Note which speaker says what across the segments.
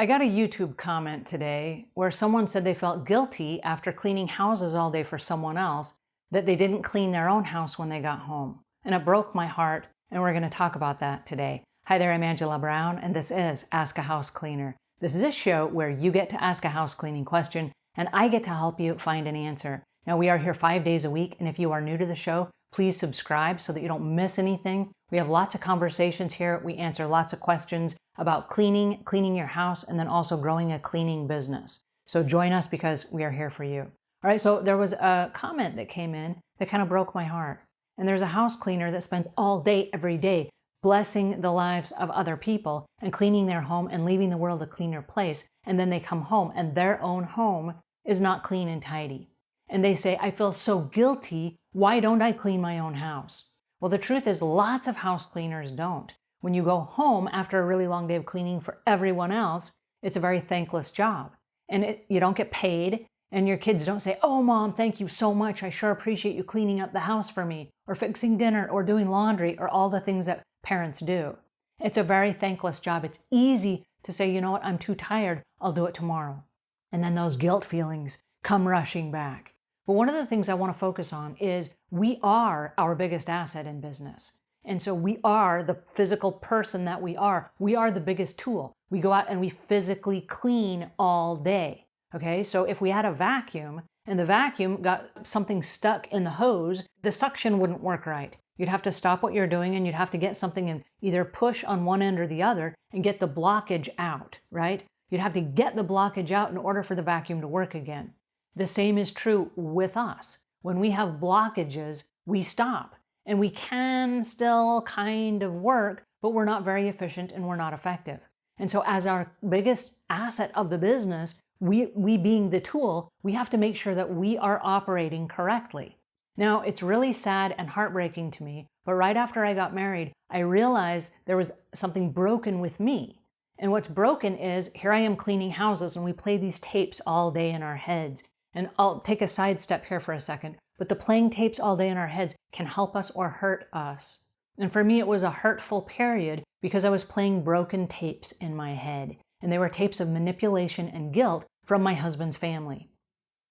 Speaker 1: I got a YouTube comment today where someone said they felt guilty after cleaning houses all day for someone else, that they didn't clean their own house when they got home. And it broke my heart, and we're going to talk about that today. Hi there, I'm Angela Brown, and this is Ask a House Cleaner. This is a show where you get to ask a house cleaning question, and I get to help you find an answer. Now, we are here 5 days a week, and if you are new to the show, please subscribe so that you don't miss anything. We have lots of conversations here. We answer lots of questions about cleaning your house, and then also growing a cleaning business. So join us because we are here for you. All right, so there was a comment that came in that kind of broke my heart. And there's a house cleaner that spends all day, every day, blessing the lives of other people and cleaning their home and leaving the world a cleaner place. And then they come home and their own home is not clean and tidy. And they say, I feel so guilty. Why don't I clean my own house? Well, the truth is lots of house cleaners don't. When you go home after a really long day of cleaning for everyone else, it's a very thankless job. And you don't get paid, and your kids don't say, oh, Mom, thank you so much. I sure appreciate you cleaning up the house for me, or fixing dinner, or doing laundry, or all the things that parents do. It's a very thankless job. It's easy to say, you know what, I'm too tired. I'll do it tomorrow. And then those guilt feelings come rushing back. But one of the things I want to focus on is we are our biggest asset in business. And so we are the physical person that we are. We are the biggest tool. We go out and we physically clean all day. Okay, so if we had a vacuum and the vacuum got something stuck in the hose, the suction wouldn't work right. You'd have to stop what you're doing and you'd have to get something and either push on one end or the other and get the blockage out, right? You'd have to get the blockage out in order for the vacuum to work again. The same is true with us. When we have blockages, we stop. And we can still kind of work, but we're not very efficient and we're not effective. And so as our biggest asset of the business, we being the tool, we have to make sure that we are operating correctly. Now, it's really sad and heartbreaking to me, but right after I got married, I realized there was something broken with me. And what's broken is, here I am cleaning houses and we play these tapes all day in our heads. And I'll take a sidestep here for a second. But the playing tapes all day in our heads can help us or hurt us. And for me, it was a hurtful period because I was playing broken tapes in my head. And they were tapes of manipulation and guilt from my husband's family.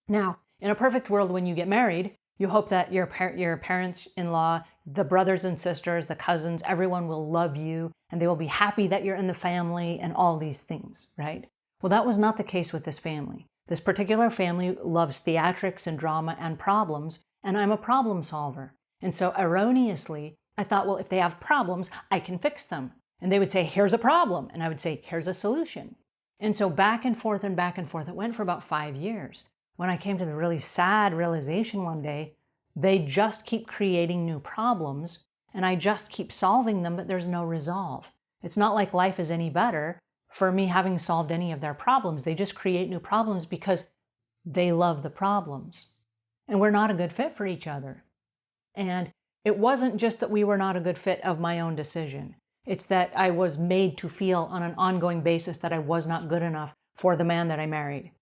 Speaker 1: Now, in a perfect world, when you get married, you hope that your parents-in-law, the brothers and sisters, the cousins, everyone will love you and they will be happy that you're in the family and all these things, right? Well, that was not the case with this family. This particular family loves theatrics and drama and problems, and I'm a problem solver. And so erroneously, I thought, well, if they have problems, I can fix them. And they would say, here's a problem. And I would say, here's a solution. And so back and forth, it went for about 5 years. When I came to the really sad realization one day, they just keep creating new problems, and I just keep solving them, but there's no resolve. It's not like life is any better for me having solved any of their problems. They just create new problems because they love the problems. And we're not a good fit for each other. And it wasn't just that we were not a good fit of my own decision. It's that I was made to feel on an ongoing basis that I was not good enough for the man that I married.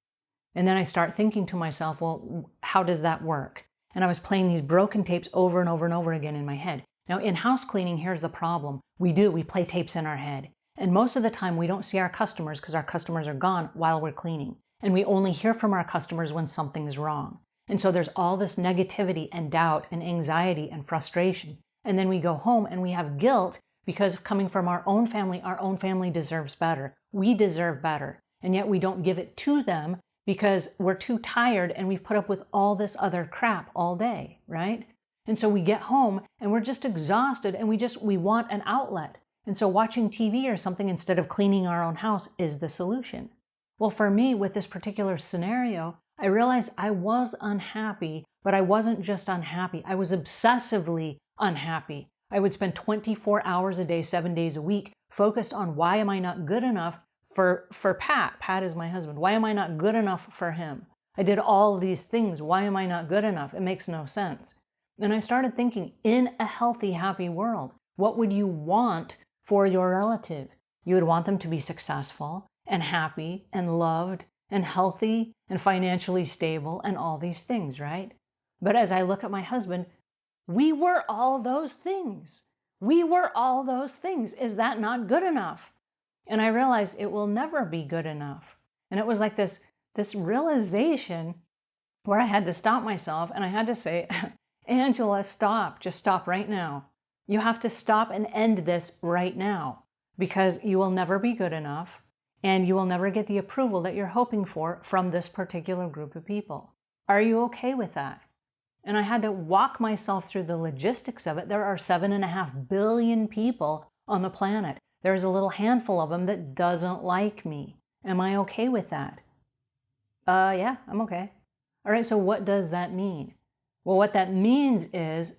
Speaker 1: And then I start thinking to myself, well, how does that work? And I was playing these broken tapes over and over and over again in my head. Now, in house cleaning, here's the problem. We play tapes in our head. And most of the time, we don't see our customers because our customers are gone while we're cleaning. And we only hear from our customers when something is wrong. And so there's all this negativity and doubt and anxiety and frustration. And then we go home and we have guilt because coming from our own family deserves better. We deserve better. And yet we don't give it to them because we're too tired and we've put up with all this other crap all day, right? And so we get home and we're just exhausted and we want an outlet. And so watching TV or something instead of cleaning our own house is the solution. Well, for me, with this particular scenario, I realized I was unhappy, but I wasn't just unhappy. I was obsessively unhappy. I would spend 24 hours a day, 7 days a week, focused on why am I not good enough for Pat. Pat is my husband. Why am I not good enough for him? I did all of these things. Why am I not good enough? It makes no sense. And I started thinking, in a healthy, happy world, what would you want for your relative? You would want them to be successful and happy and loved and healthy and financially stable and all these things, right? But as I look at my husband, we were all those things. We were all those things. Is that not good enough? And I realized it will never be good enough. And it was like this realization where I had to stop myself and I had to say, Angela, stop. Just stop right now. You have to stop and end this right now because you will never be good enough and you will never get the approval that you're hoping for from this particular group of people. Are you okay with that? And I had to walk myself through the logistics of it. There are 7.5 billion people on the planet. There's a little handful of them that doesn't like me. Am I okay with that? Yeah, I'm okay. All right, so what does that mean? Well, what that means is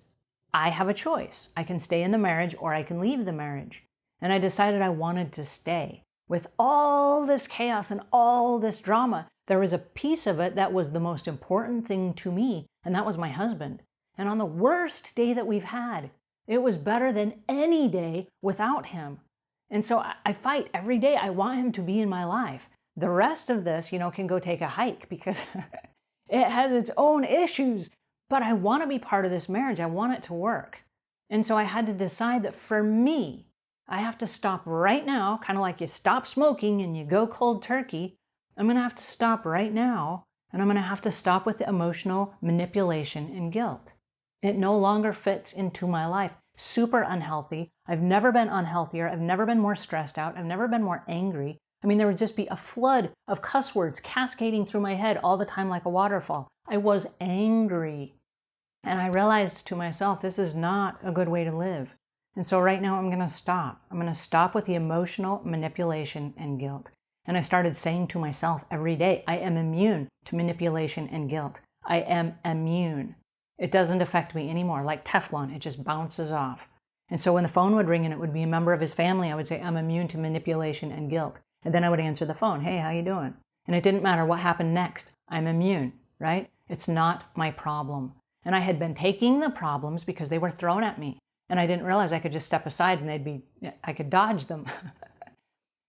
Speaker 1: I have a choice. I can stay in the marriage or I can leave the marriage. And I decided I wanted to stay. With all this chaos and all this drama, there was a piece of it that was the most important thing to me, and that was my husband. And on the worst day that we've had, it was better than any day without him. And so I fight every day. I want him to be in my life. The rest of this, can go take a hike because it has its own issues. But I want to be part of this marriage. I want it to work. And so I had to decide that for me, I have to stop right now, kind of like you stop smoking and you go cold turkey. I'm going to have to stop right now, and I'm going to have to stop with the emotional manipulation and guilt. It no longer fits into my life. Super unhealthy. I've never been unhealthier. I've never been more stressed out. I've never been more angry. I mean, there would just be a flood of cuss words cascading through my head all the time like a waterfall. I was angry. And I realized to myself, this is not a good way to live. And so right now I'm going to stop. I'm going to stop with the emotional manipulation and guilt. And I started saying to myself every day, I am immune to manipulation and guilt. I am immune. It doesn't affect me anymore. Like Teflon, it just bounces off. And so when the phone would ring and it would be a member of his family, I would say, I'm immune to manipulation and guilt. And then I would answer the phone, hey, how you doing? And it didn't matter what happened next. I'm immune, right? It's not my problem. And I had been taking the problems because they were thrown at me. And I didn't realize I could just step aside and I could dodge them.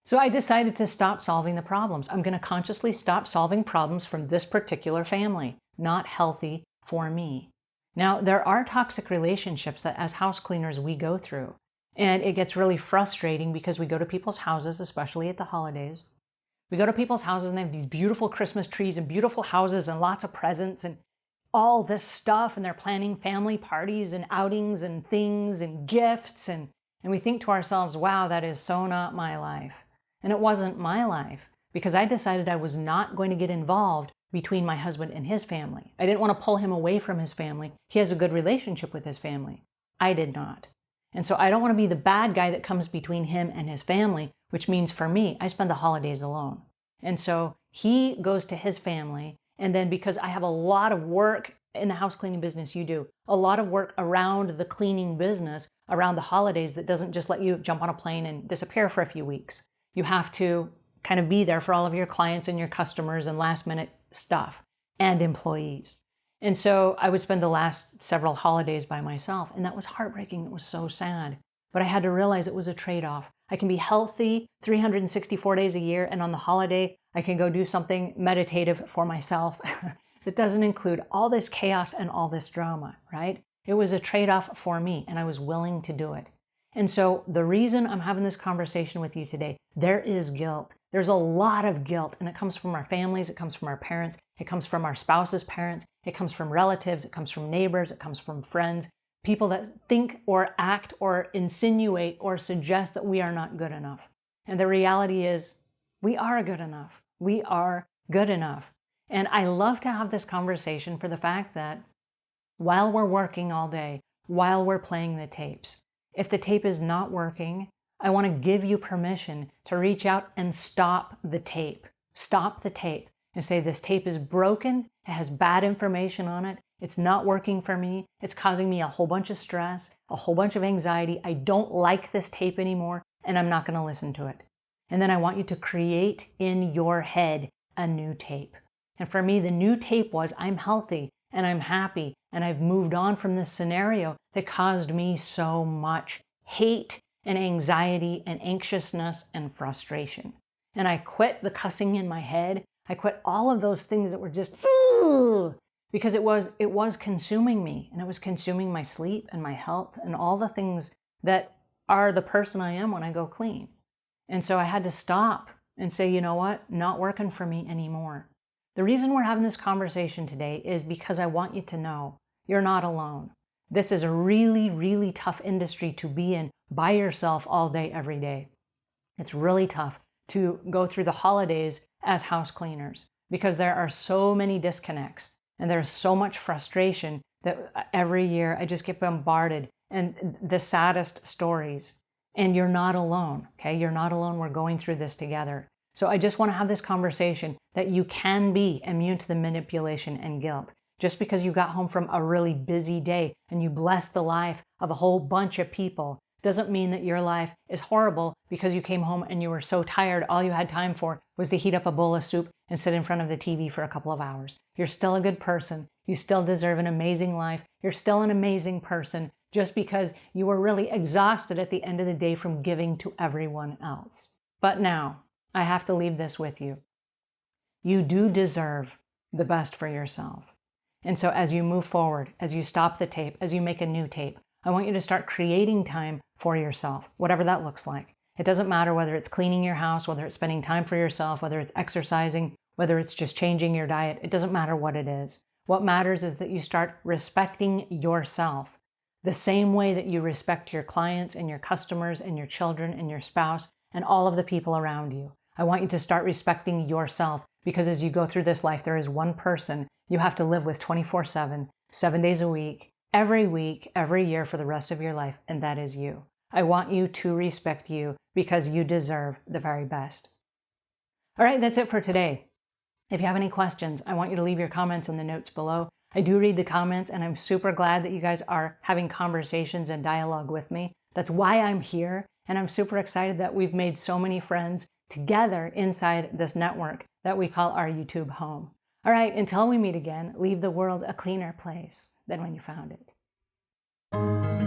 Speaker 1: So I decided to stop solving the problems. I'm going to consciously stop solving problems from this particular family. Not healthy for me. Now, there are toxic relationships that as house cleaners we go through. And it gets really frustrating because we go to people's houses, especially at the holidays. We go to people's houses and they have these beautiful Christmas trees and beautiful houses and lots of presents and all this stuff, and they're planning family parties and outings and things and gifts, and we think to ourselves, wow, that is so not my life. And it wasn't my life because I decided I was not going to get involved between my husband and his family. I didn't want to pull him away from his family. He has a good relationship with his family. I did not. And so I don't want to be the bad guy that comes between him and his family, which means for me, I spend the holidays alone. And so he goes to his family. And then because I have a lot of work in the house cleaning business, you do a lot of work around the cleaning business, around the holidays that doesn't just let you jump on a plane and disappear for a few weeks. You have to kind of be there for all of your clients and your customers and last minute stuff and employees. And so I would spend the last several holidays by myself. And that was heartbreaking. It was so sad. But I had to realize it was a trade-off. I can be healthy 364 days a year, and on the holiday, I can go do something meditative for myself that doesn't include all this chaos and all this drama, right? It was a trade-off for me, and I was willing to do it. And so the reason I'm having this conversation with you today, there is guilt. There's a lot of guilt, and it comes from our families, it comes from our parents, it comes from our spouse's parents, it comes from relatives, it comes from neighbors, it comes from friends, people that think or act or insinuate or suggest that we are not good enough. And the reality is, we are good enough. We are good enough. And I love to have this conversation for the fact that while we're working all day, while we're playing the tapes, if the tape is not working, I want to give you permission to reach out and stop the tape. Stop the tape and say, this tape is broken. It has bad information on it. It's not working for me. It's causing me a whole bunch of stress, a whole bunch of anxiety. I don't like this tape anymore, and I'm not going to listen to it. And then I want you to create in your head a new tape. And for me, the new tape was, I'm healthy and I'm happy and I've moved on from this scenario that caused me so much hate and anxiety and anxiousness and frustration. And I quit the cussing in my head. I quit all of those things that were just, because it was consuming me, and it was consuming my sleep and my health and all the things that are the person I am when I go clean. And so I had to stop and say, you know what? Not working for me anymore. The reason we're having this conversation today is because I want you to know you're not alone. This is a really, really tough industry to be in by yourself all day, every day. It's really tough to go through the holidays as house cleaners because there are so many disconnects and there's so much frustration that every year I just get bombarded and the saddest stories. And you're not alone, okay? You're not alone. We're going through this together. So I just want to have this conversation that you can be immune to the manipulation and guilt. Just because you got home from a really busy day and you blessed the life of a whole bunch of people doesn't mean that your life is horrible because you came home and you were so tired, all you had time for was to heat up a bowl of soup and sit in front of the TV for a couple of hours. You're still a good person. You still deserve an amazing life. You're still an amazing person just because you were really exhausted at the end of the day from giving to everyone else. But now, I have to leave this with you. You do deserve the best for yourself. And so as you move forward, as you stop the tape, as you make a new tape, I want you to start creating time for yourself, whatever that looks like. It doesn't matter whether it's cleaning your house, whether it's spending time for yourself, whether it's exercising, whether it's just changing your diet. It doesn't matter what it is. What matters is that you start respecting yourself the same way that you respect your clients and your customers and your children and your spouse and all of the people around you. I want you to start respecting yourself because as you go through this life, there is one person you have to live with 24/7, 7 days a week, every year for the rest of your life, and that is you. I want you to respect you because you deserve the very best. All right, that's it for today. If you have any questions, I want you to leave your comments in the notes below. I do read the comments, and I'm super glad that you guys are having conversations and dialogue with me. That's why I'm here, and I'm super excited that we've made so many friends together inside this network that we call our YouTube home. All right, until we meet again, leave the world a cleaner place than when you found it.